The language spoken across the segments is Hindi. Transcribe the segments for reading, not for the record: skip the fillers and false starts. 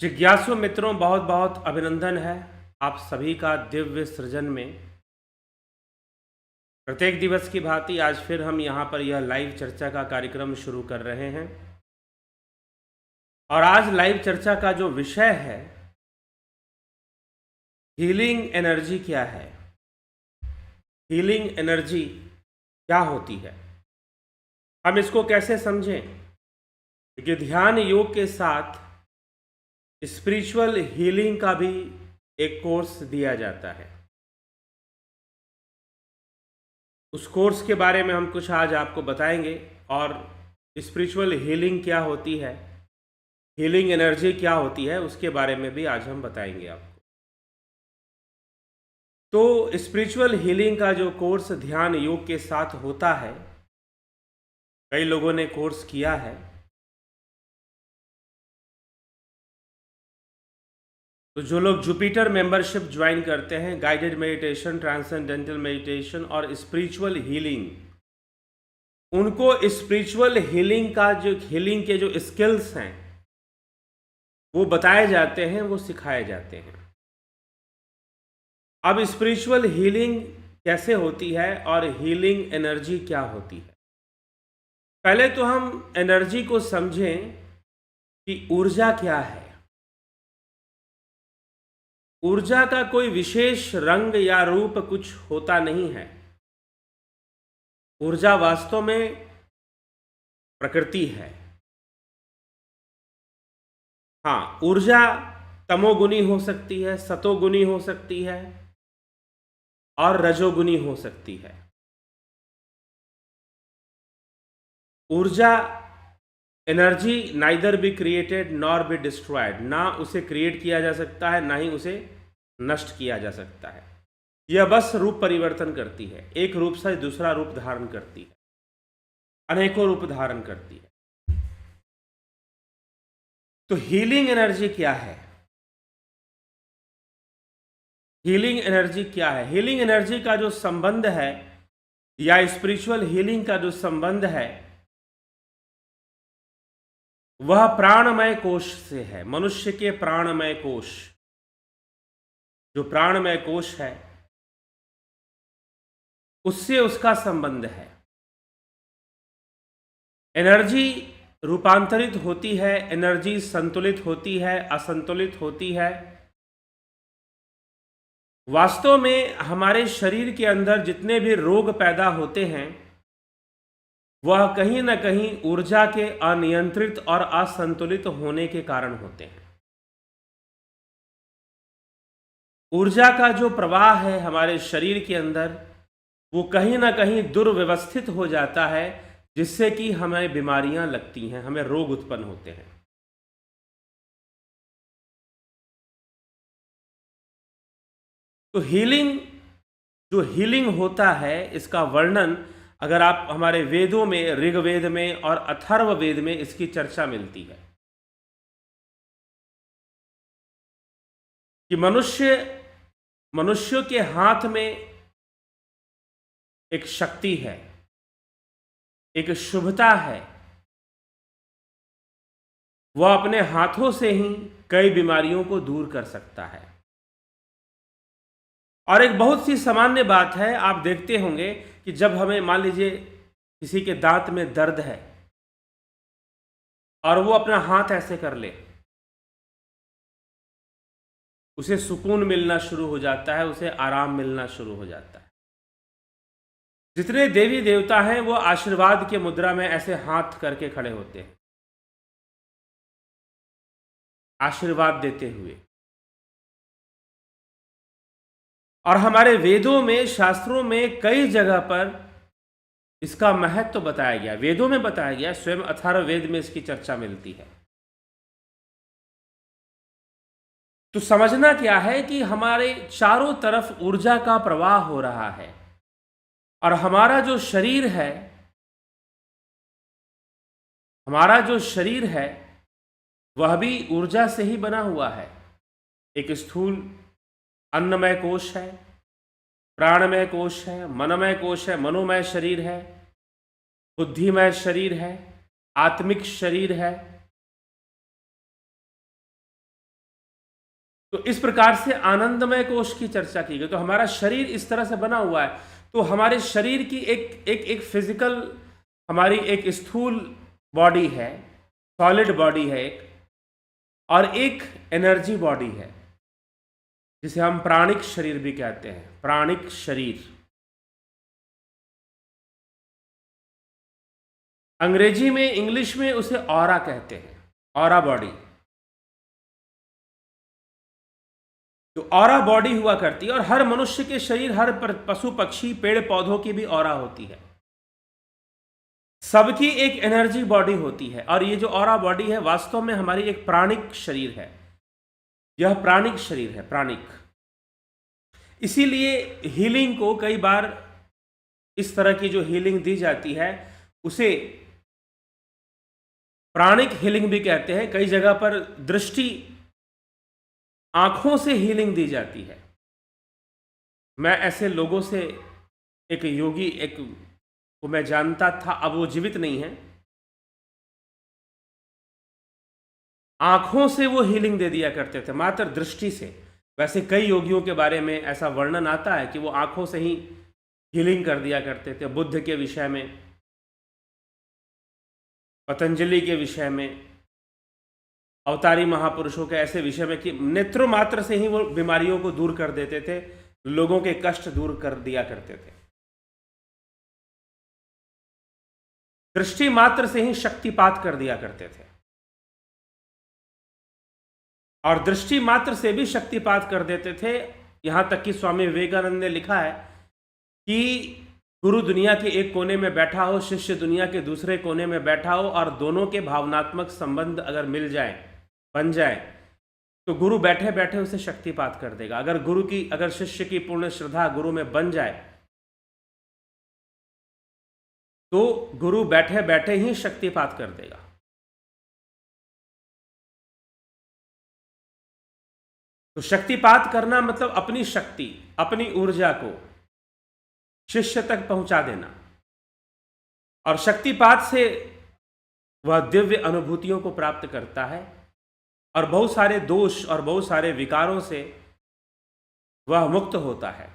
जिज्ञासु मित्रों, बहुत बहुत अभिनंदन है आप सभी का दिव्य सृजन में। प्रत्येक दिवस की भांति आज फिर हम यहाँ पर यह लाइव चर्चा का कार्यक्रम शुरू कर रहे हैं। और आज लाइव चर्चा का जो विषय है, हीलिंग एनर्जी क्या है, हीलिंग एनर्जी क्या होती है, हम इसको कैसे समझें। क्योंकि ध्यान योग के साथ स्पिरिचुअल हीलिंग का भी एक कोर्स दिया जाता है। उस कोर्स के बारे में हम कुछ आज आपको बताएंगे और स्पिरिचुअल हीलिंग क्या होती है, हीलिंग एनर्जी क्या होती है, उसके बारे में भी आज हम बताएंगे आपको। तो स्पिरिचुअल हीलिंग का जो कोर्स ध्यान योग के साथ होता है, कई लोगों ने कोर्स किया है। तो जो लोग जुपिटर मेंबरशिप ज्वाइन करते हैं, गाइडेड मेडिटेशन, ट्रांसेंडेंटल मेडिटेशन और स्पिरिचुअल हीलिंग, उनको स्पिरिचुअल हीलिंग का जो हीलिंग के जो स्किल्स हैं वो बताए जाते हैं, वो सिखाए जाते हैं। अब स्पिरिचुअल हीलिंग कैसे होती है और हीलिंग एनर्जी क्या होती है, पहले तो हम एनर्जी को समझें कि ऊर्जा क्या है। ऊर्जा का कोई विशेष रंग या रूप कुछ होता नहीं है। ऊर्जा वास्तव में प्रकृति है। हाँ, ऊर्जा तमोगुनी हो सकती है, सतोगुनी हो सकती है और रजोगुनी हो सकती है। ऊर्जा energy neither be created nor be destroyed, ना उसे क्रिएट किया जा सकता है ना ही उसे नष्ट किया जा सकता है। यह बस रूप परिवर्तन करती है, एक रूप से दूसरा रूप धारण करती है, अनेकों रूप धारण करती है। तो हीलिंग एनर्जी क्या है, हीलिंग एनर्जी क्या है? हीलिंग एनर्जी का जो संबंध है या स्पिरिचुअल हीलिंग का जो संबंध है वह प्राणमय कोश से है। मनुष्य के प्राणमय कोश, जो प्राणमय कोश है, उससे उसका संबंध है। एनर्जी रूपांतरित होती है, एनर्जी संतुलित होती है, असंतुलित होती है। वास्तव में हमारे शरीर के अंदर जितने भी रोग पैदा होते हैं वह कहीं ना कहीं ऊर्जा के अनियंत्रित और असंतुलित होने के कारण होते हैं। ऊर्जा का जो प्रवाह है हमारे शरीर के अंदर वो कहीं ना कहीं दुर्व्यवस्थित हो जाता है, जिससे कि हमें बीमारियां लगती हैं, हमें रोग उत्पन्न होते हैं। तो हीलिंग, जो हीलिंग होता है, इसका वर्णन अगर आप हमारे वेदों में, ऋग्वेद में और अथर्ववेद में इसकी चर्चा मिलती है कि मनुष्य के हाथ में एक शक्ति है, एक शुभता है। वह अपने हाथों से ही कई बीमारियों को दूर कर सकता है। और एक बहुत सी सामान्य बात है, आप देखते होंगे कि जब हमें मान लीजिए किसी के दांत में दर्द है और वो अपना हाथ ऐसे कर ले, उसे सुकून मिलना शुरू हो जाता है, उसे आराम मिलना शुरू हो जाता है। जितने देवी देवता हैं वो आशीर्वाद के मुद्रा में ऐसे हाथ करके खड़े होते हैं, आशीर्वाद देते हुए। और हमारे वेदों में, शास्त्रों में कई जगह पर इसका महत्व बताया गया, वेदों में बताया गया, स्वयं अथर्ववेद में इसकी चर्चा मिलती है। तो समझना क्या है कि हमारे चारों तरफ ऊर्जा का प्रवाह हो रहा है और हमारा जो शरीर है, हमारा जो शरीर है वह भी ऊर्जा से ही बना हुआ है। एक स्थूल अन्नमय कोश है, प्राणमय कोश है, मनमय कोश है, मनोमय शरीर है, बुद्धिमय शरीर है, आत्मिक शरीर है। तो इस प्रकार से आनंदमय कोश की चर्चा की गई। तो हमारा शरीर इस तरह से बना हुआ है, तो हमारे शरीर की एक फिजिकल, हमारी एक स्थूल बॉडी है, सॉलिड बॉडी है एक, और एक एनर्जी बॉडी है जिसे हम प्राणिक शरीर भी कहते हैं। प्राणिक शरीर, अंग्रेजी में, इंग्लिश में उसे ऑरा कहते हैं, ऑरा बॉडी। तो ऑरा बॉडी हुआ करती है, और हर मनुष्य के शरीर, हर पशु पक्षी पेड़ पौधों की भी ऑरा होती है। सबकी एक एनर्जी बॉडी होती है, और ये जो ऑरा बॉडी है वास्तव में हमारी एक प्राणिक शरीर है। यह प्राणिक शरीर है, प्राणिक। इसीलिए हीलिंग को कई बार इस तरह की जो हीलिंग दी जाती है उसे प्राणिक हीलिंग भी कहते हैं। कई जगह पर दृष्टि, आंखों से हीलिंग दी जाती है। मैं ऐसे लोगों से, एक योगी एक को मैं जानता था, अब वो जीवित नहीं है, आंखों से वो हीलिंग दे दिया करते थे, मात्र दृष्टि से। वैसे कई योगियों के बारे में ऐसा वर्णन आता है कि वो आंखों से ही हीलिंग कर दिया करते थे। बुद्ध के विषय में, पतंजलि के विषय में, अवतारी महापुरुषों के ऐसे विषय में कि नेत्रों मात्र से ही वो बीमारियों को दूर कर देते थे, लोगों के कष्ट दूर कर दिया करते थे। दृष्टि मात्र से ही शक्तिपात कर दिया करते थे, और दृष्टि मात्र से भी शक्तिपात कर देते थे। यहां तक कि स्वामी विवेकानंद ने लिखा है कि गुरु दुनिया के एक कोने में बैठा हो, शिष्य दुनिया के दूसरे कोने में बैठा हो, और दोनों के भावनात्मक संबंध अगर मिल जाए, बन जाए, तो गुरु बैठे बैठे उसे शक्तिपात कर देगा। अगर शिष्य की पूर्ण श्रद्धा गुरु में बन जाए, तो गुरु बैठे बैठे ही शक्तिपात कर देगा। तो शक्तिपात करना मतलब अपनी शक्ति, अपनी ऊर्जा को शिष्य तक पहुंचा देना, और शक्तिपात से वह दिव्य अनुभूतियों को प्राप्त करता है, और बहुत सारे दोष और बहुत सारे विकारों से वह मुक्त होता है।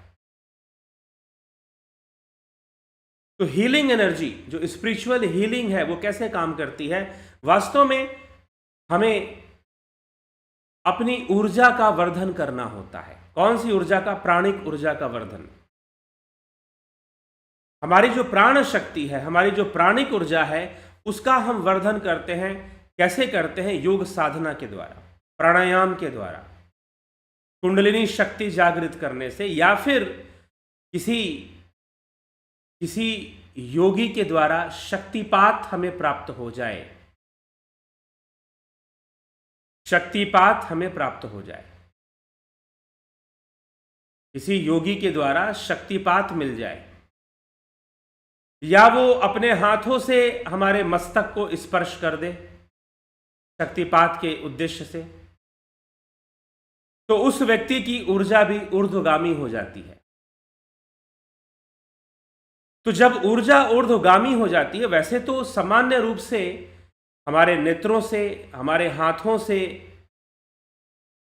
तो हीलिंग एनर्जी, जो स्पिरिचुअल हीलिंग है, वो कैसे काम करती है? वास्तव में हमें अपनी ऊर्जा का वर्धन करना होता है। कौन सी ऊर्जा का? प्राणिक ऊर्जा का वर्धन। हमारी जो प्राण शक्ति है, हमारी जो प्राणिक ऊर्जा है, उसका हम वर्धन करते हैं। कैसे करते हैं? योग साधना के द्वारा, प्राणायाम के द्वारा, कुंडलिनी शक्ति जागृत करने से, या फिर किसी योगी के द्वारा शक्तिपात हमें प्राप्त हो जाए, शक्तिपात हमें प्राप्त हो जाए, किसी योगी के द्वारा शक्तिपात मिल जाए, या वो अपने हाथों से हमारे मस्तक को स्पर्श कर दे शक्तिपात के उद्देश्य से, तो उस व्यक्ति की ऊर्जा भी ऊर्ध्वगामी हो जाती है। तो जब ऊर्जा ऊर्ध्वगामी हो जाती है, वैसे तो सामान्य रूप से हमारे नेत्रों से, हमारे हाथों से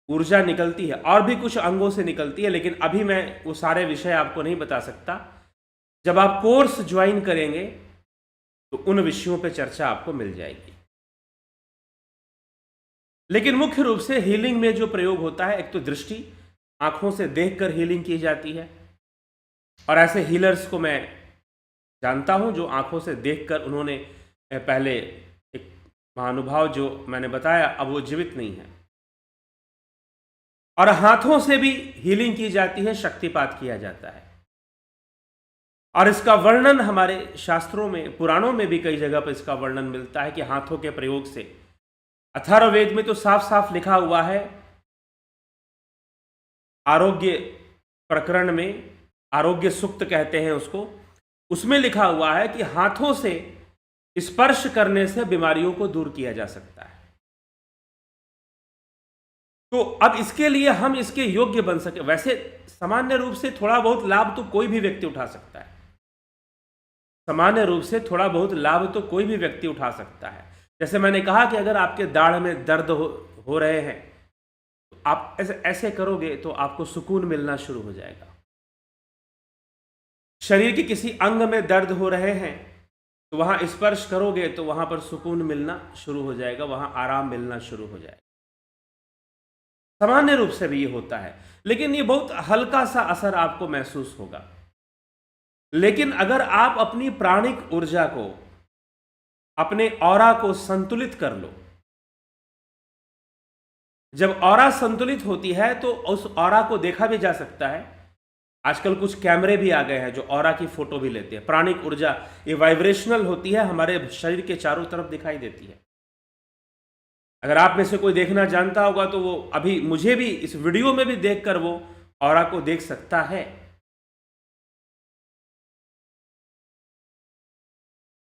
ऊर्जा निकलती है, और भी कुछ अंगों से निकलती है, लेकिन अभी मैं वो सारे विषय आपको नहीं बता सकता। जब आप कोर्स ज्वाइन करेंगे तो उन विषयों पे चर्चा आपको मिल जाएगी। लेकिन मुख्य रूप से हीलिंग में जो प्रयोग होता है, एक तो दृष्टि, आंखों से देखकर हीलिंग की जाती है, और ऐसे हीलर्स को मैं जानता हूं जो आंखों से देखकर, उन्होंने पहले एक महानुभाव जो मैंने बताया, अब वो जीवित नहीं है। और हाथों से भी हीलिंग की जाती है, शक्तिपात किया जाता है, और इसका वर्णन हमारे शास्त्रों में, पुराणों में भी कई जगह पर इसका वर्णन मिलता है कि हाथों के प्रयोग से। अथर्ववेद में तो साफ साफ लिखा हुआ है, आरोग्य प्रकरण में, आरोग्य सूक्त कहते हैं उसको, उसमें लिखा हुआ है कि हाथों से स्पर्श करने से बीमारियों को दूर किया जा सकता है। तो अब इसके लिए हम इसके योग्य बन सके। वैसे सामान्य रूप से थोड़ा बहुत लाभ तो कोई भी व्यक्ति उठा सकता है, सामान्य रूप से थोड़ा बहुत लाभ तो कोई भी व्यक्ति उठा सकता है। जैसे मैंने कहा कि अगर आपके दाढ़ में दर्द हो रहे हैं, तो आप ऐसे ऐसे करोगे तो आपको सुकून मिलना शुरू हो जाएगा। शरीर के किसी अंग में दर्द हो रहे हैं तो वहां स्पर्श करोगे तो वहां पर सुकून मिलना शुरू हो जाएगा, वहां आराम मिलना शुरू हो जाएगा। सामान्य रूप से भी ये होता है, लेकिन ये बहुत हल्का सा असर आपको महसूस होगा। लेकिन अगर आप अपनी प्राणिक ऊर्जा को, अपने ऑरा को संतुलित कर लो, जब ऑरा संतुलित होती है तो उस ऑरा को देखा भी जा सकता है। आजकल कुछ कैमरे भी आ गए हैं जो ऑरा की फोटो भी लेते हैं। प्राणिक ऊर्जा ये वाइब्रेशनल होती है, हमारे शरीर के चारों तरफ दिखाई देती है। अगर आप में से कोई देखना जानता होगा तो वो अभी मुझे भी इस वीडियो में भी देखकर वो ऑरा को देख सकता है।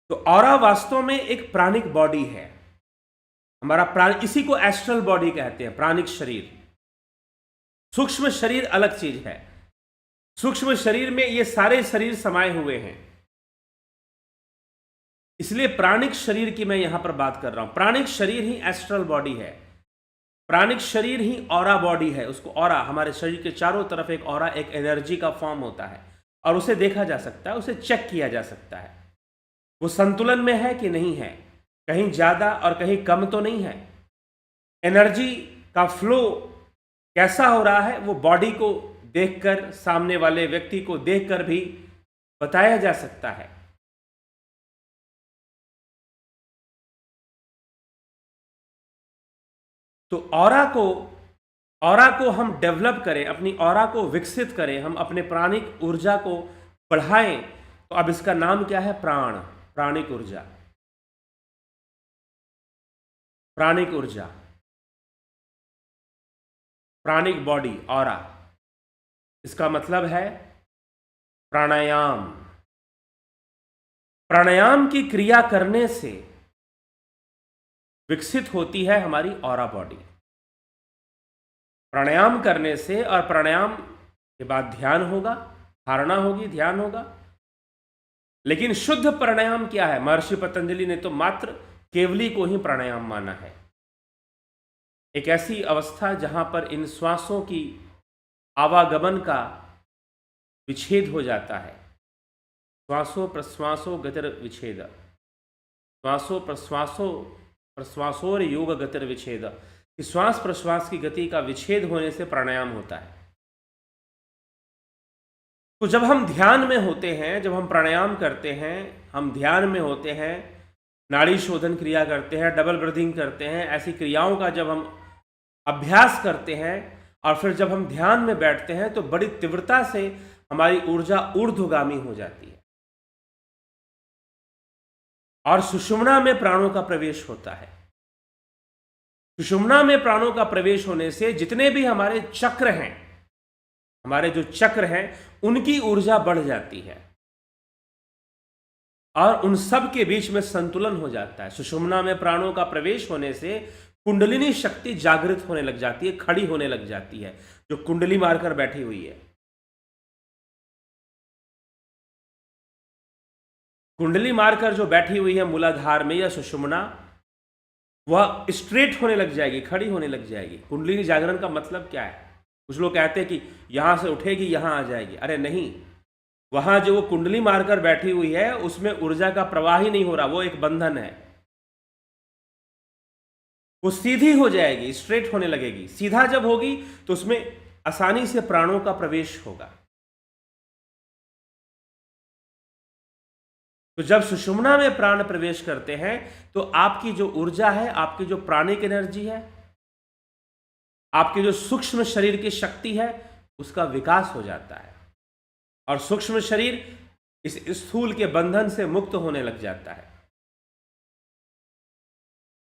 तो ऑरा वास्तव में एक प्राणिक बॉडी है, हमारा प्राण, इसी को एस्ट्रल बॉडी कहते हैं, प्राणिक शरीर। सूक्ष्म शरीर अलग चीज है। सूक्ष्म शरीर में ये सारे शरीर समाये हुए हैं, इसलिए प्राणिक शरीर की मैं यहां पर बात कर रहा हूं। प्राणिक शरीर ही एस्ट्रल बॉडी है, प्राणिक शरीर ही ऑरा बॉडी है। उसको ऑरा, हमारे शरीर के चारों तरफ एक ऑरा, एक एनर्जी का फॉर्म होता है और उसे देखा जा सकता है, उसे चेक किया जा सकता है वो संतुलन में है कि नहीं है, कहीं ज्यादा और कहीं कम तो नहीं है। एनर्जी का फ्लो कैसा हो रहा है वो बॉडी को देखकर, सामने वाले व्यक्ति को देखकर भी बताया जा सकता है। तो ऑरा को हम डेवलप करें, अपनी ऑरा को विकसित करें, हम अपने प्राणिक ऊर्जा को बढ़ाएं, तो अब इसका नाम क्या है? प्राण, प्राणिक ऊर्जा, प्राणिक ऊर्जा, प्राणिक बॉडी, ऑरा। इसका मतलब है प्राणायाम। प्राणायाम की क्रिया करने से विकसित होती है हमारी ऑरा बॉडी। प्राणायाम करने से, और प्राणायाम के बाद ध्यान होगा, धारणा होगी, ध्यान होगा। लेकिन शुद्ध प्राणायाम क्या है? महर्षि पतंजलि ने तो मात्र केवली को ही प्राणायाम माना है। एक ऐसी अवस्था जहां पर इन श्वासों की आवागमन का विच्छेद हो जाता है। श्वासो प्रश्वासो गतिर विच्छेद, श्वासो प्रश्वासो प्रश्वासोर योग गतिर विच्छेद, कि श्वास प्रश्वास की गति का विच्छेद होने से प्राणायाम होता है। तो जब हम ध्यान में होते हैं, जब हम प्राणायाम करते हैं, हम ध्यान में होते हैं, नाड़ी शोधन क्रिया करते हैं, डबल ब्रीदिंग करते हैं, ऐसी क्रियाओं का जब हम अभ्यास करते हैं और फिर जब हम ध्यान में बैठते हैं तो बड़ी तीव्रता से हमारी ऊर्जा ऊर्ध्वगामी हो जाती है और सुषुम्ना में प्राणों का प्रवेश होता है। सुषुम्ना में प्राणों का प्रवेश होने से जितने भी हमारे चक्र हैं, हमारे जो चक्र हैं, उनकी ऊर्जा बढ़ जाती है और उन सब के बीच में संतुलन हो जाता है। सुषुम्ना में प्राणों का प्रवेश होने से कुंडलिनी शक्ति जागृत होने लग जाती है, खड़ी होने लग जाती है, जो कुंडली मारकर बैठी हुई है। कुंडली मारकर जो बैठी हुई है मूलाधार में या सुषुम्ना, वह स्ट्रेट होने लग जाएगी, खड़ी होने लग जाएगी। कुंडलिनी जागरण का मतलब क्या है? कुछ लोग कहते हैं कि यहां से उठेगी, यहां आ जाएगी। अरे नहीं, वहां जो वो कुंडली मारकर बैठी हुई है उसमें ऊर्जा का प्रवाह ही नहीं हो रहा, वो एक बंधन है। वो सीधी हो जाएगी, स्ट्रेट होने लगेगी। सीधा जब होगी तो उसमें आसानी से प्राणों का प्रवेश होगा। तो जब सुषुम्ना में प्राण प्रवेश करते हैं तो आपकी जो ऊर्जा है, आपकी जो प्राणिक एनर्जी है, आपके जो सूक्ष्म शरीर की शक्ति है, उसका विकास हो जाता है और सूक्ष्म शरीर इस स्थूल के बंधन से मुक्त होने लग जाता है।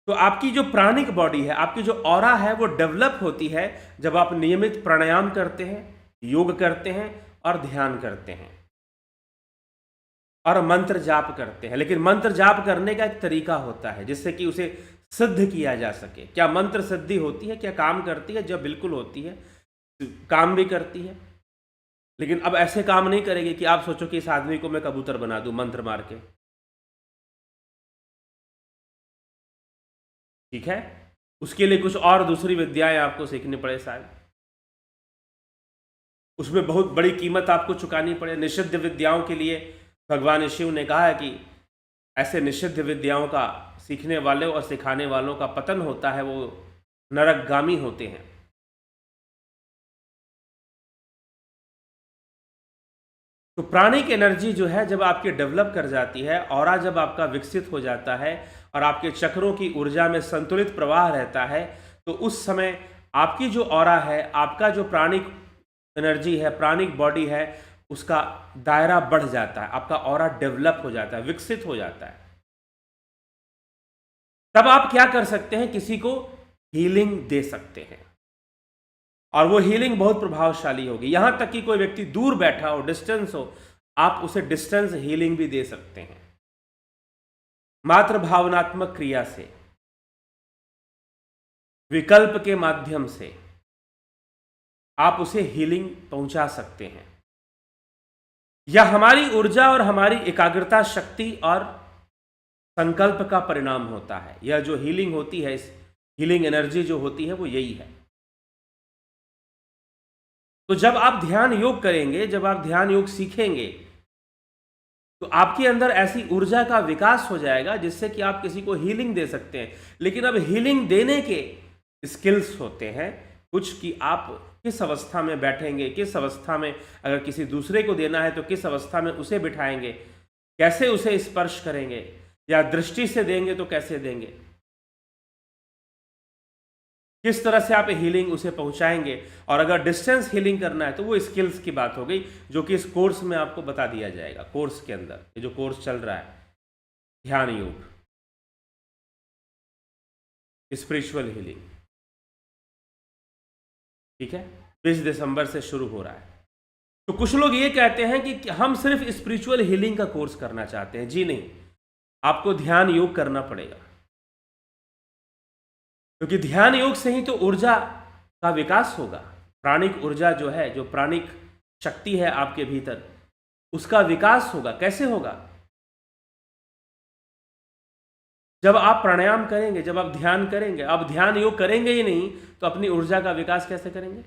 तो आपकी जो प्राणिक बॉडी है, आपकी जो ऑरा है, वो डेवलप होती है जब आप नियमित प्राणायाम करते हैं, योग करते हैं और ध्यान करते हैं और मंत्र जाप करते हैं। लेकिन मंत्र जाप करने का एक तरीका होता है जिससे कि उसे सिद्ध किया जा सके। क्या मंत्र सिद्धि होती है? क्या काम करती है? जब बिल्कुल होती है, काम भी करती है। लेकिन अब ऐसे काम नहीं करेगी कि आप सोचो कि इस आदमी को मैं कबूतर बना दूं मंत्र मार के। ठीक है, उसके लिए कुछ और दूसरी विद्याएं आपको सीखनी पड़े शायद, उसमें बहुत बड़ी कीमत आपको चुकानी पड़े। निषिद्ध विद्याओं के लिए भगवान शिव ने कहा है कि ऐसे निषिद्ध विद्याओं का सीखने वालों और सिखाने वालों का पतन होता है, वो नरकगामी होते हैं। तो प्राणिक एनर्जी जो है जब आपकी डेवलप कर जाती है, ऑरा जब आपका विकसित हो जाता है और आपके चक्रों की ऊर्जा में संतुलित प्रवाह रहता है, तो उस समय आपकी जो ऑरा है, आपका जो प्राणिक एनर्जी है, प्राणिक बॉडी है, उसका दायरा बढ़ जाता है, आपका ऑरा डेवलप हो जाता है, विकसित हो जाता है। तब आप क्या कर सकते हैं, किसी को हीलिंग दे सकते हैं, और वो हीलिंग बहुत प्रभावशाली होगी। यहां तक कि कोई व्यक्ति दूर बैठा हो, डिस्टेंस हो, आप उसे डिस्टेंस हीलिंग भी दे सकते हैं। मात्र भावनात्मक क्रिया से, विकल्प के माध्यम से आप उसे हीलिंग पहुंचा सकते हैं। यह हमारी ऊर्जा और हमारी एकाग्रता, शक्ति और संकल्प का परिणाम होता है। यह जो हीलिंग होती है, इस हीलिंग एनर्जी जो होती है, वो यही है। तो जब आप ध्यान योग करेंगे, जब आप ध्यान योग सीखेंगे, तो आपके अंदर ऐसी ऊर्जा का विकास हो जाएगा जिससे कि आप किसी को हीलिंग दे सकते हैं। लेकिन अब हीलिंग देने के स्किल्स होते हैं कुछ, कि आप किस अवस्था में बैठेंगे, किस अवस्था में, अगर किसी दूसरे को देना है तो किस अवस्था में उसे बिठाएंगे, कैसे उसे स्पर्श करेंगे, या दृष्टि से देंगे तो कैसे देंगे, किस तरह से आप हीलिंग उसे पहुंचाएंगे। और अगर डिस्टेंस हीलिंग करना है तो वो स्किल्स की बात हो गई, जो कि इस कोर्स में आपको बता दिया जाएगा। कोर्स के अंदर, ये जो कोर्स चल रहा है, ध्यान योग, स्पिरिचुअल हीलिंग, ठीक है, 20 दिसंबर से शुरू हो रहा है। तो कुछ लोग ये कहते हैं कि हम सिर्फ स्पिरिचुअल हीलिंग का कोर्स करना चाहते हैं। जी नहीं, आपको ध्यान योग करना पड़ेगा, क्योंकि ध्यान योग से ही तो ऊर्जा का विकास होगा। प्राणिक ऊर्जा जो है, जो प्राणिक शक्ति है आपके भीतर, उसका विकास होगा। कैसे होगा? जब आप प्राणायाम करेंगे, जब आप ध्यान करेंगे। आप ध्यान योग करेंगे ही नहीं तो अपनी ऊर्जा का विकास कैसे करेंगे?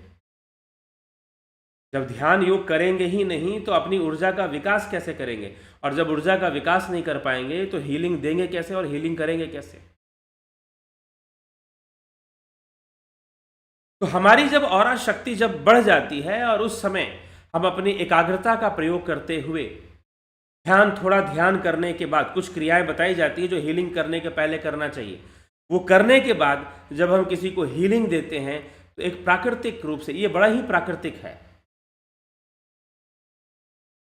जब ध्यान योग करेंगे ही नहीं तो अपनी ऊर्जा का विकास कैसे करेंगे? और जब ऊर्जा का विकास नहीं कर पाएंगे तो हीलिंग देंगे कैसे और हीलिंग करेंगे कैसे? तो हमारी जब ऑरा शक्ति जब बढ़ जाती है और उस समय हम अपनी एकाग्रता का प्रयोग करते हुए थोड़ा ध्यान करने के बाद कुछ क्रियाएं बताई जाती है जो हीलिंग करने के पहले करना चाहिए। वो करने के बाद जब हम किसी को हीलिंग देते हैं तो एक प्राकृतिक रूप से, ये बड़ा ही प्राकृतिक है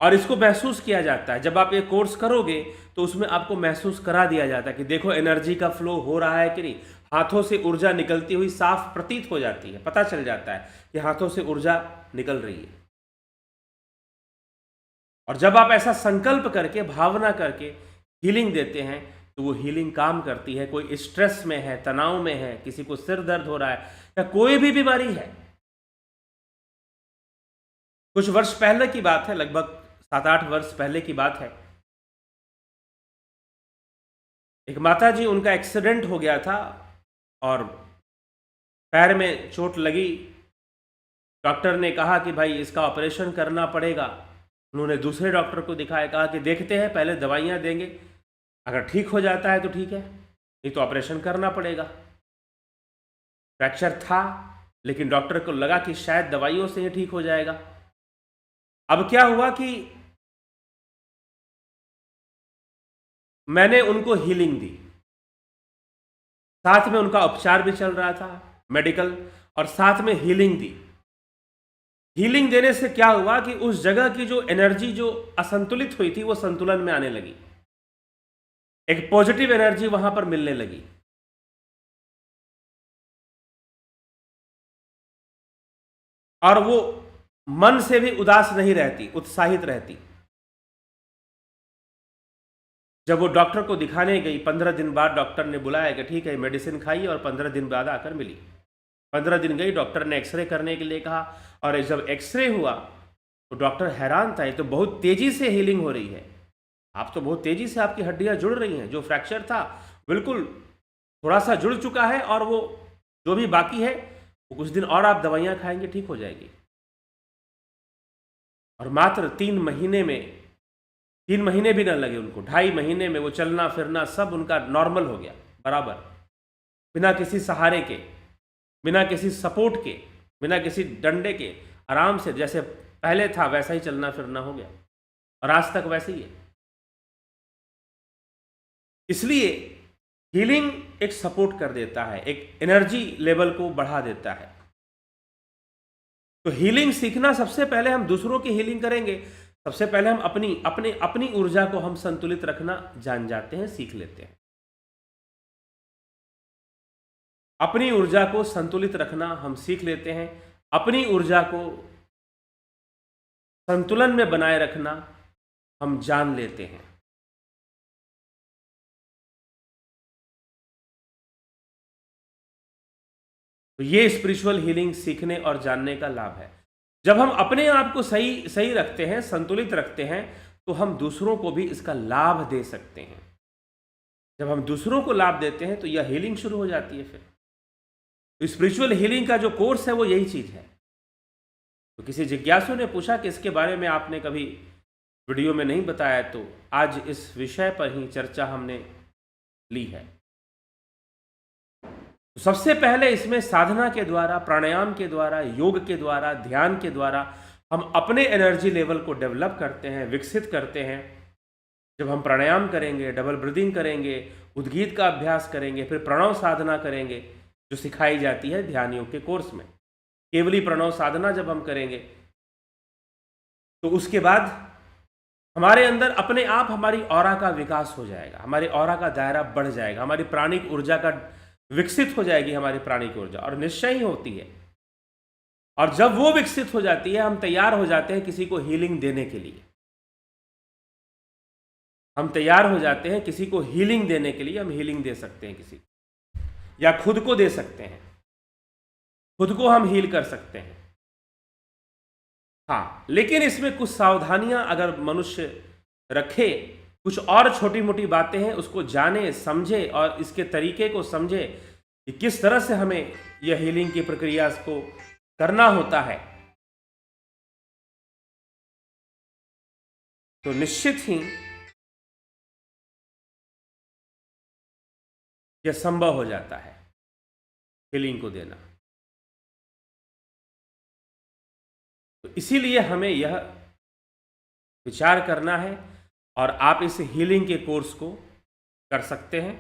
और इसको महसूस किया जाता है। जब आप ये कोर्स करोगे तो उसमें आपको महसूस करा दिया जाता है कि देखो एनर्जी का फ्लो हो रहा है कि नहीं। हाथों से ऊर्जा निकलती हुई साफ प्रतीत हो जाती है, पता चल जाता है कि हाथों से ऊर्जा निकल रही है। और जब आप ऐसा संकल्प करके, भावना करके हीलिंग देते हैं तो वो हीलिंग काम करती है। कोई स्ट्रेस में है, तनाव में है, किसी को सिर दर्द हो रहा है या कोई भी बीमारी है। कुछ वर्ष पहले की बात है, लगभग 7-8 वर्ष पहले की बात है। एक माता जी, उनका एक्सीडेंट हो गया था और पैर में चोट लगी। डॉक्टर ने कहा कि भाई इसका ऑपरेशन करना पड़ेगा। उन्होंने दूसरे डॉक्टर को दिखाया, कहा कि देखते हैं, पहले दवाइयाँ देंगे, अगर ठीक हो जाता है तो ठीक है, नहीं तो ऑपरेशन करना पड़ेगा। फ्रैक्चर था लेकिन डॉक्टर को लगा कि शायद दवाइयों से ही ठीक हो जाएगा। अब क्या हुआ कि मैंने उनको हीलिंग दी, साथ में उनका उपचार भी चल रहा था मेडिकल, और साथ में हीलिंग दी। हीलिंग देने से क्या हुआ कि उस जगह की जो एनर्जी जो असंतुलित हुई थी वो संतुलन में आने लगी, एक पॉजिटिव एनर्जी वहां पर मिलने लगी। और वो मन से भी उदास नहीं रहती, उत्साहित रहती। जब वो डॉक्टर को दिखाने गई, 15 दिन बाद डॉक्टर ने बुलाया कि ठीक है मेडिसिन खाइए और 15 दिन बाद आकर मिली। 15 दिन गई, डॉक्टर ने एक्सरे करने के लिए कहा, और जब एक्सरे हुआ तो डॉक्टर हैरान था, ये तो बहुत तेजी से हीलिंग हो रही है, आप तो बहुत तेजी से आपकी हड्डियां जुड़ रही हैं। जो फ्रैक्चर था बिल्कुल थोड़ा सा जुड़ चुका है और वो जो भी बाकी है वो कुछ दिन और आप दवाइयाँ खाएंगे, ठीक हो जाएगी। और मात्र 3 महीने में, 3 महीने भी ना लगे उनको, 2.5 महीने में वो चलना फिरना सब उनका नॉर्मल हो गया, बराबर, बिना किसी सहारे के, बिना किसी सपोर्ट के, बिना किसी डंडे के, आराम से जैसे पहले था वैसा ही चलना फिरना हो गया, और आज तक वैसे ही है। इसलिए हीलिंग एक सपोर्ट कर देता है, एक एनर्जी लेवल को बढ़ा देता है। तो हीलिंग सीखना, सबसे पहले हम दूसरों की हीलिंग करेंगे, सबसे पहले हम अपनी ऊर्जा को हम संतुलित रखना जान जाते हैं, सीख लेते हैं। अपनी ऊर्जा को संतुलित रखना हम सीख लेते हैं, अपनी ऊर्जा को संतुलन में बनाए रखना हम जान लेते हैं। तो ये स्पिरिचुअल हीलिंग सीखने और जानने का लाभ है। जब हम अपने आप को सही सही रखते हैं, संतुलित रखते हैं, तो हम दूसरों को भी इसका लाभ दे सकते हैं। जब हम दूसरों को लाभ देते हैं तो यह हीलिंग शुरू हो जाती है। फिर तो स्पिरिचुअल हीलिंग का जो कोर्स है वो यही चीज है। तो किसी जिज्ञासु ने पूछा कि इसके बारे में आपने कभी वीडियो में नहीं बताया, तो आज इस विषय पर ही चर्चा हमने ली है। तो सबसे पहले इसमें साधना के द्वारा, प्राणायाम के द्वारा, योग के द्वारा, ध्यान के द्वारा हम अपने एनर्जी लेवल को डेवलप करते हैं, विकसित करते हैं। जब हम प्राणायाम करेंगे, डबल ब्रीदिंग करेंगे, उद्गीत का अभ्यास करेंगे, फिर प्रणव साधना करेंगे जो सिखाई जाती है ध्यान योग के कोर्स में, केवली प्रणव साधना जब हम करेंगे तो उसके बाद हमारे अंदर अपने आप हमारी ऑरा का विकास हो जाएगा, हमारे ऑरा का दायरा बढ़ जाएगा, हमारी प्राणिक ऊर्जा का विकसित हो जाएगी, हमारी प्राणिक ऊर्जा, और निश्चय ही होती है। और जब वो विकसित हो जाती है, हम तैयार हो जाते हैं किसी को हीलिंग देने के लिए। हम तैयार हो जाते हैं किसी को हीलिंग देने के लिए, हम हीलिंग दे सकते हैं किसी को, या खुद को दे सकते हैं, खुद को हम हील कर सकते हैं। हाँ, लेकिन इसमें कुछ सावधानियां अगर मनुष्य रखे, कुछ और छोटी मोटी बातें हैं उसको जाने समझे और इसके तरीके को समझे कि किस तरह से हमें यह हीलिंग की प्रक्रिया को करना होता है, तो निश्चित ही यह संभव हो जाता है हीलिंग को देना। तो इसीलिए हमें यह विचार करना है, और आप इस हीलिंग के कोर्स को कर सकते हैं।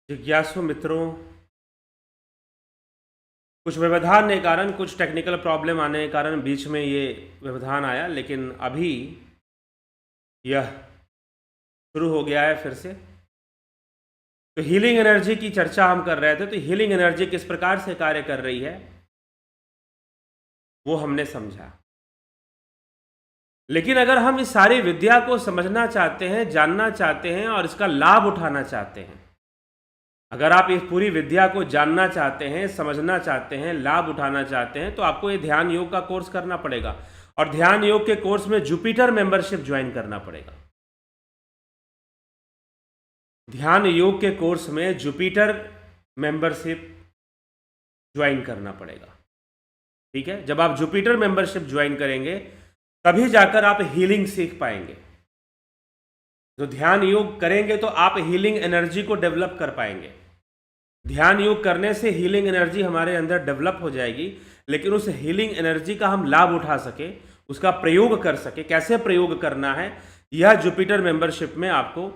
जिज्ञासु मित्रों, कुछ व्यवधान के कारण, कुछ टेक्निकल प्रॉब्लम आने के कारण बीच में ये व्यवधान आया, लेकिन अभी यह शुरू हो गया है फिर से। तो हीलिंग एनर्जी की चर्चा हम कर रहे थे, तो हीलिंग एनर्जी किस प्रकार से कार्य कर रही है वो हमने समझा। लेकिन अगर हम इस सारी विद्या को समझना चाहते हैं, जानना चाहते हैं और इसका लाभ उठाना चाहते हैं, अगर आप इस पूरी विद्या को जानना चाहते हैं, समझना चाहते हैं, लाभ उठाना चाहते हैं, तो आपको ये ध्यान योग का कोर्स करना पड़ेगा। और ध्यान योग के कोर्स में जुपिटर मेंबरशिप ज्वाइन करना पड़ेगा। ध्यान योग के कोर्स में जुपिटर मेंबरशिप ज्वाइन करना पड़ेगा। ठीक है, जब आप जुपिटर मेंबरशिप ज्वाइन करेंगे तभी जाकर आप हीलिंग सीख पाएंगे। जो ध्यान योग करेंगे तो आप हीलिंग एनर्जी को डेवलप कर पाएंगे। ध्यान योग करने से हीलिंग एनर्जी हमारे अंदर डेवलप हो जाएगी, लेकिन उस हीलिंग एनर्जी का हम लाभ उठा सके, उसका प्रयोग कर सके, कैसे प्रयोग करना है, यह जुपिटर मेंबरशिप में आपको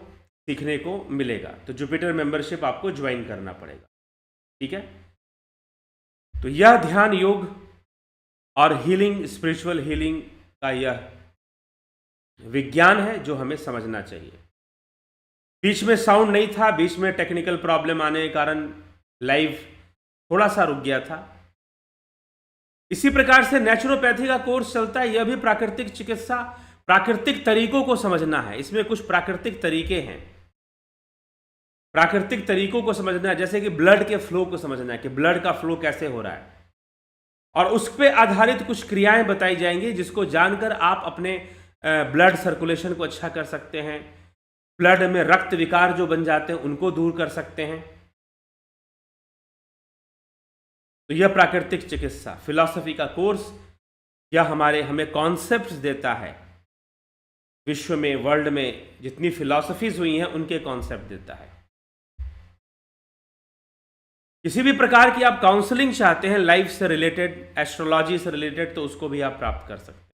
सीखने को मिलेगा। तो जुपिटर मेंबरशिप आपको ज्वाइन करना पड़ेगा। ठीक है, तो यह ध्यान योग और हीलिंग, स्पिरिचुअल हीलिंग का यह विज्ञान है जो हमें समझना चाहिए। बीच में साउंड नहीं था, बीच में टेक्निकल प्रॉब्लम आने के कारण लाइव थोड़ा सा रुक गया था। इसी प्रकार से नेचुरोपैथी का कोर्स चलता है। यह भी प्राकृतिक चिकित्सा, प्राकृतिक तरीकों को समझना है। इसमें कुछ प्राकृतिक तरीके हैं, प्राकृतिक तरीकों को समझना है, जैसे कि ब्लड के फ्लो को समझना है कि ब्लड का फ्लो कैसे हो रहा है, और उस पर आधारित कुछ क्रियाएं बताई जाएंगी जिसको जानकर आप अपने ब्लड सर्कुलेशन को अच्छा कर सकते हैं, ब्लड में रक्त विकार जो बन जाते हैं उनको दूर कर सकते हैं। तो यह प्राकृतिक चिकित्सा फिलॉसफी का कोर्स यह हमें कॉन्सेप्ट्स देता है। विश्व में, वर्ल्ड में जितनी फिलॉसफीज हुई हैं उनके कॉन्सेप्ट देता है। किसी भी प्रकार की आप काउंसलिंग चाहते हैं लाइफ से रिलेटेड, एस्ट्रोलॉजी से रिलेटेड, तो उसको भी आप प्राप्त कर सकते हैं।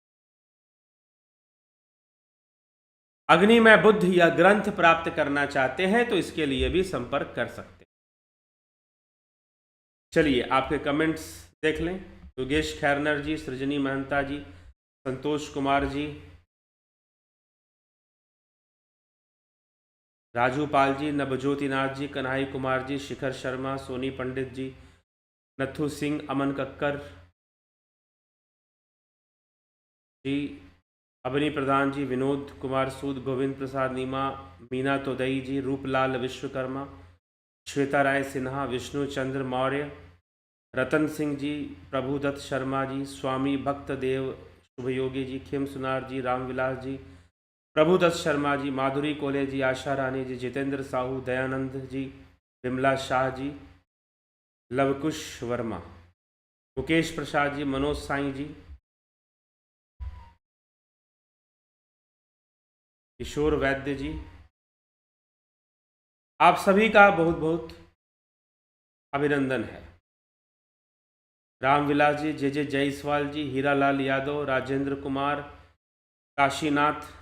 अग्निमय बुद्ध या ग्रंथ प्राप्त करना चाहते हैं तो इसके लिए भी संपर्क कर सकते हैं। चलिए आपके कमेंट्स देख लें। योगेश खैरनर जी, सृजनी महंता जी, संतोष कुमार जी, राजू पाल जी, नवज्योति नाथ जी, कन्हई कुमार जी, शिखर शर्मा, सोनी पंडित जी, नथु सिंह, अमन कक्कर जी, अवनी प्रधान जी, विनोद कुमार सूद, गोविंद प्रसाद नीमा, मीना तोदई जी, रूपलाल विश्वकर्मा, श्वेता राय सिन्हा, विष्णु चंद्र मौर्य, रतन सिंह जी, प्रभुदत्त शर्मा जी, स्वामी भक्त देव शुभयोगी जी, खिम सुनार जी, रामविलास जी, प्रभुदत्त शर्मा जी, माधुरी कोले जी, आशा रानी जी, जितेंद्र साहू, दयानंद जी, विमला शाह जी, लवकुश वर्मा, मुकेश प्रसाद जी, मनोज साई जी, किशोर वैद्य जी, आप सभी का बहुत बहुत अभिनंदन है। रामविलास जी, जे जायसवाल जी, हीरालाल यादव, राजेंद्र कुमार, काशीनाथ,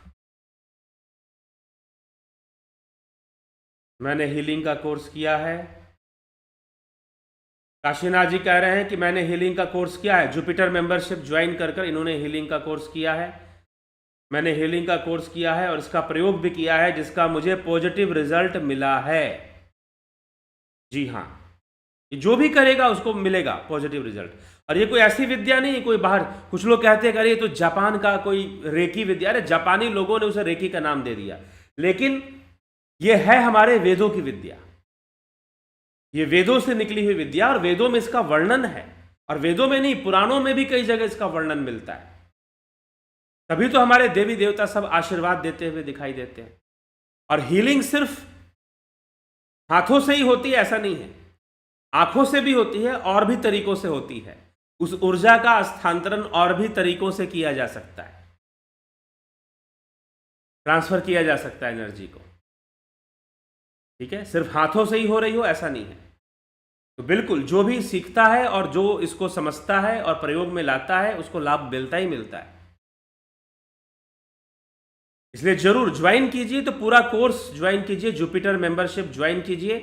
मैंने हीलिंग का कोर्स किया है। काशीनाथ जी कह रहे हैं कि मैंने हीलिंग का कोर्स किया है, जुपिटर मेंबरशिप ज्वाइन कर इन्होंने हीलिंग का कोर्स किया है। मैंने हीलिंग का कोर्स किया है और इसका प्रयोग भी किया है, जिसका मुझे पॉजिटिव रिजल्ट मिला है। जी हाँ, जो भी करेगा उसको मिलेगा पॉजिटिव रिजल्ट। और ये कोई ऐसी विद्या नहीं, कोई बाहर कुछ लोग कहते हैं अरे ये तो जापान का कोई रेकी विद्या, अरे जापानी लोगों ने उसे रेकी का नाम दे दिया, लेकिन ये है हमारे वेदों की विद्या। ये वेदों से निकली हुई विद्या, और वेदों में इसका वर्णन है, और वेदों में नहीं, पुराणों में भी कई जगह इसका वर्णन मिलता है। तभी तो हमारे देवी देवता सब आशीर्वाद देते हुए दिखाई देते हैं। और हीलिंग सिर्फ हाथों से ही होती है ऐसा नहीं है, आंखों से भी होती है और भी तरीकों से होती है। उस ऊर्जा का स्थानांतरण और भी तरीकों से किया जा सकता है, ट्रांसफर किया जा सकता है एनर्जी को। ठीक है, सिर्फ हाथों से ही हो रही हो ऐसा नहीं है। तो बिल्कुल जो भी सीखता है और जो इसको समझता है और प्रयोग में लाता है उसको लाभ मिलता ही मिलता है। इसलिए जरूर ज्वाइन कीजिए, तो पूरा कोर्स ज्वाइन कीजिए, जुपिटर मेंबरशिप ज्वाइन कीजिए।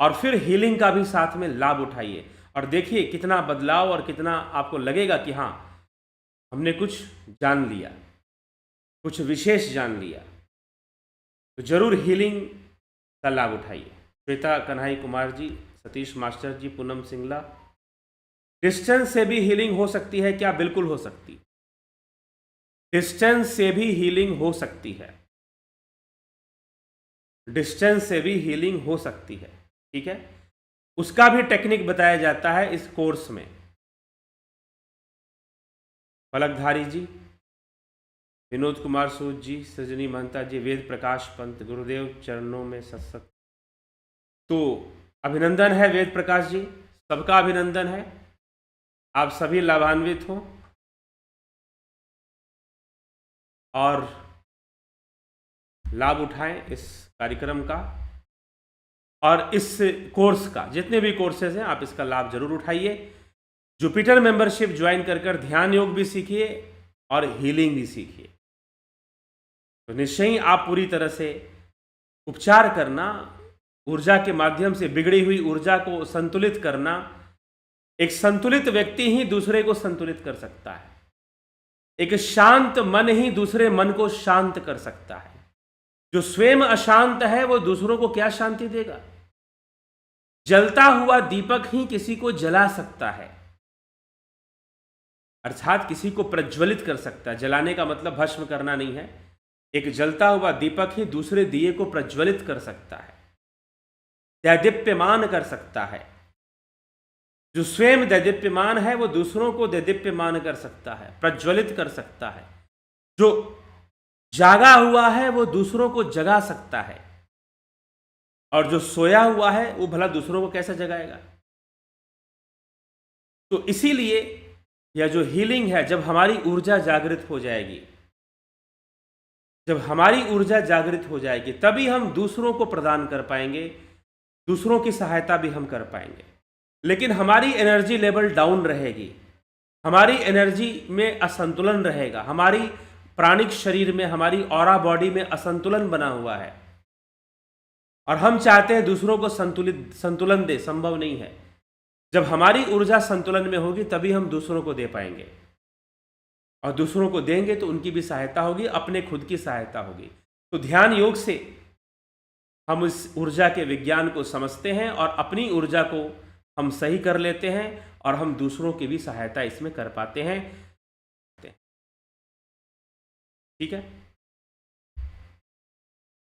और फिर हीलिंग का भी साथ में लाभ उठाइए और देखिए कितना बदलाव और कितना आपको लगेगा कि हाँ, हमने कुछ जान लिया, कुछ विशेष जान लिया। तो जरूर हीलिंग का लाभ उठाइए। श्वेता कन्हई कुमार जी, सतीश मास्टर जी, पूनम सिंगला, डिस्टेंस से भी हीलिंग हो सकती है क्या? बिल्कुल हो सकती है, डिस्टेंस से भी हीलिंग हो सकती है, डिस्टेंस से भी हीलिंग हो सकती है। ठीक है, उसका भी टेक्निक बताया जाता है इस कोर्स में। पलकधारी जी, विनोद कुमार सूद जी, सजनी महंता जी, वेद प्रकाश पंत, गुरुदेव चरणों में सत्सत। तो अभिनंदन है वेद प्रकाश जी, सबका अभिनंदन है, आप सभी लाभान्वित हों और लाभ उठाएं इस कार्यक्रम का और इस कोर्स का। जितने भी कोर्सेज हैं आप इसका लाभ जरूर उठाइए। जुपिटर मेंबरशिप ज्वाइन कर ध्यान योग भी सीखिए और हीलिंग भी सीखिए। तो निश्चय ही आप पूरी तरह से उपचार करना, ऊर्जा के माध्यम से बिगड़ी हुई ऊर्जा को संतुलित करना। एक संतुलित व्यक्ति ही दूसरे को संतुलित कर सकता है, एक शांत मन ही दूसरे मन को शांत कर सकता है। जो स्वयं अशांत है वो दूसरों को क्या शांति देगा? जलता हुआ दीपक ही किसी को जला सकता है, अर्थात किसी को प्रज्वलित कर सकता है। जलाने का मतलब भस्म करना नहीं है, एक जलता हुआ दीपक ही दूसरे दिए को प्रज्वलित कर सकता है, दैदीप्यमान कर सकता है। जो स्वयं दैदीप्यमान है वो दूसरों को दैदीप्यमान कर सकता है, प्रज्वलित कर सकता है। जो जागा हुआ है वो दूसरों को जगा सकता है, और जो सोया हुआ है वो भला दूसरों को कैसे जगाएगा? तो इसीलिए यह जो हीलिंग है, जब हमारी ऊर्जा जागृत हो जाएगी, जब हमारी ऊर्जा जागृत हो जाएगी, तभी हम दूसरों को प्रदान कर पाएंगे, दूसरों की सहायता भी हम कर पाएंगे। लेकिन हमारी एनर्जी लेवल डाउन रहेगी, हमारी एनर्जी में असंतुलन रहेगा, हमारी प्राणिक शरीर में, हमारी ऑरा बॉडी में असंतुलन बना हुआ है, और हम चाहते हैं दूसरों को संतुलन दे, संभव नहीं है। जब हमारी ऊर्जा संतुलन में होगी तभी हम दूसरों को दे पाएंगे, और दूसरों को देंगे तो उनकी भी सहायता होगी, अपने खुद की सहायता होगी। तो ध्यान योग से हम इस ऊर्जा के विज्ञान को समझते हैं और अपनी ऊर्जा को हम सही कर लेते हैं, और हम दूसरों की भी सहायता इसमें कर पाते हैं। ठीक है,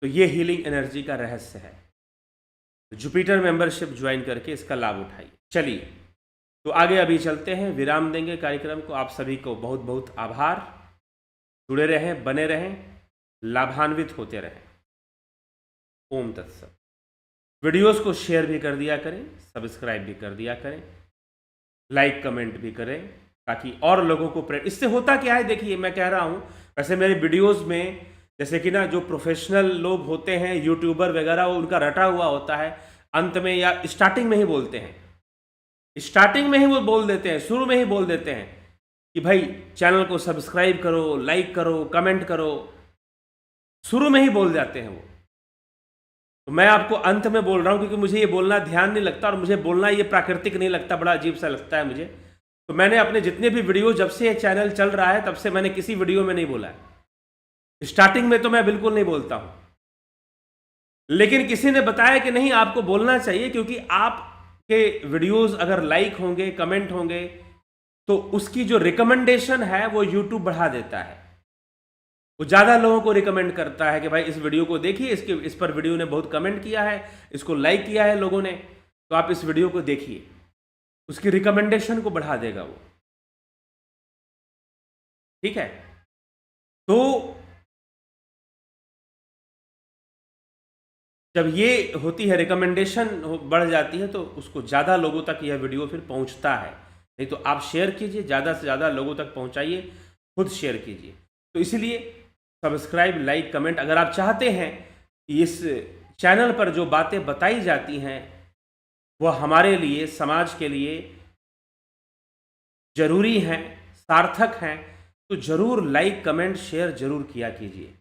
तो ये हीलिंग एनर्जी का रहस्य है। जुपिटर मेंबरशिप ज्वाइन करके इसका लाभ उठाइए। चलिए, तो आगे अभी चलते हैं, विराम देंगे कार्यक्रम को। आप सभी को बहुत बहुत आभार। जुड़े रहें, बने रहें, लाभान्वित होते रहें। ओम तत्सत। वीडियोस को शेयर भी कर दिया करें, सब्सक्राइब भी कर दिया करें, लाइक कमेंट भी करें, ताकि और लोगों को प्रेरणा। इससे होता क्या है, देखिए मैं कह रहा हूँ, वैसे मेरे वीडियोस में जैसे कि ना जो प्रोफेशनल लोग होते हैं, यूट्यूबर वगैरह, वो उनका रटा हुआ होता है, अंत में या स्टार्टिंग में ही बोलते हैं, स्टार्टिंग में ही वो बोल देते हैं, शुरू में ही बोल देते हैं कि भाई चैनल को सब्सक्राइब करो, लाइक करो, कमेंट करो, शुरू में ही बोल जाते हैं वो। तो मैं आपको अंत में बोल रहा हूँ, क्योंकि मुझे ये बोलना ध्यान नहीं लगता, और मुझे बोलना ये प्राकृतिक नहीं लगता, बड़ा अजीब सा लगता है मुझे। तो मैंने अपने जितने भी वीडियो, जब से ये चैनल चल रहा है तब से मैंने किसी वीडियो में नहीं बोला है। स्टार्टिंग में तो मैं बिल्कुल नहीं बोलता हूं, लेकिन किसी ने बताया कि नहीं, आपको बोलना चाहिए, क्योंकि आपके वीडियोस अगर लाइक होंगे, कमेंट होंगे, तो उसकी जो रिकमेंडेशन है वो यूट्यूब बढ़ा देता है, वो ज़्यादा लोगों को रिकमेंड करता है कि भाई इस वीडियो को देखिए, इस पर वीडियो ने बहुत कमेंट किया है, इसको लाइक किया है लोगों ने, तो आप इस वीडियो को देखिए। उसकी रिकमेंडेशन को बढ़ा देगा वो। ठीक है, तो जब ये होती है, रिकमेंडेशन बढ़ जाती है, तो उसको ज़्यादा लोगों तक यह वीडियो फिर पहुंचता है। नहीं तो आप शेयर कीजिए, ज़्यादा से ज़्यादा लोगों तक पहुंचाइए, खुद शेयर कीजिए। तो इसीलिए सब्सक्राइब, लाइक, कमेंट। अगर आप चाहते हैं कि इस चैनल पर जो बातें बताई जाती हैं वह हमारे लिए, समाज के लिए जरूरी हैं, सार्थक हैं, तो ज़रूर लाइक, कमेंट, शेयर जरूर किया कीजिए।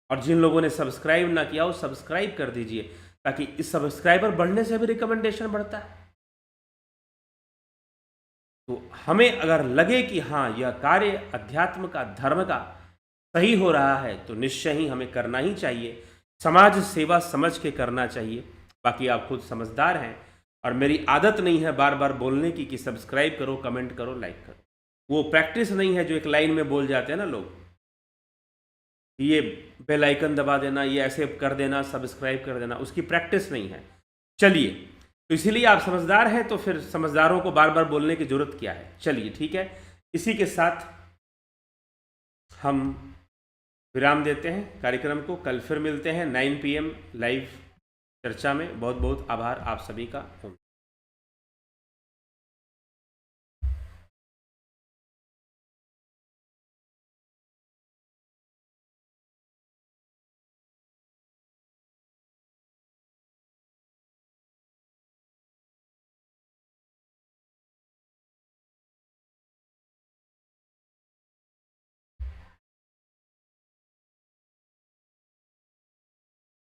और जिन लोगों ने सब्सक्राइब ना किया हो, सब्सक्राइब कर दीजिए, ताकि इस सब्सक्राइबर बढ़ने से भी रिकमेंडेशन बढ़ता है। तो हमें अगर लगे कि हाँ यह कार्य अध्यात्म का, धर्म का सही हो रहा है, तो निश्चय ही हमें करना ही चाहिए। समाज सेवा समझ के करना चाहिए। बाकी आप खुद समझदार हैं, और मेरी आदत नहीं है बार बार बोलने की कि सब्सक्राइब करो, कमेंट करो, लाइक करो। वो प्रैक्टिस नहीं है जो एक लाइन में बोल जाते हैं ना लोग, ये बेल आइकन दबा देना, ये ऐसे कर देना, सब्सक्राइब कर देना, उसकी प्रैक्टिस नहीं है। चलिए, तो इसीलिए आप समझदार हैं, तो फिर समझदारों को बार बार बोलने की जरूरत क्या है। चलिए ठीक है, इसी के साथ हम विराम देते हैं कार्यक्रम को। कल फिर मिलते हैं 9 PM लाइव चर्चा में। बहुत बहुत आभार आप सभी का।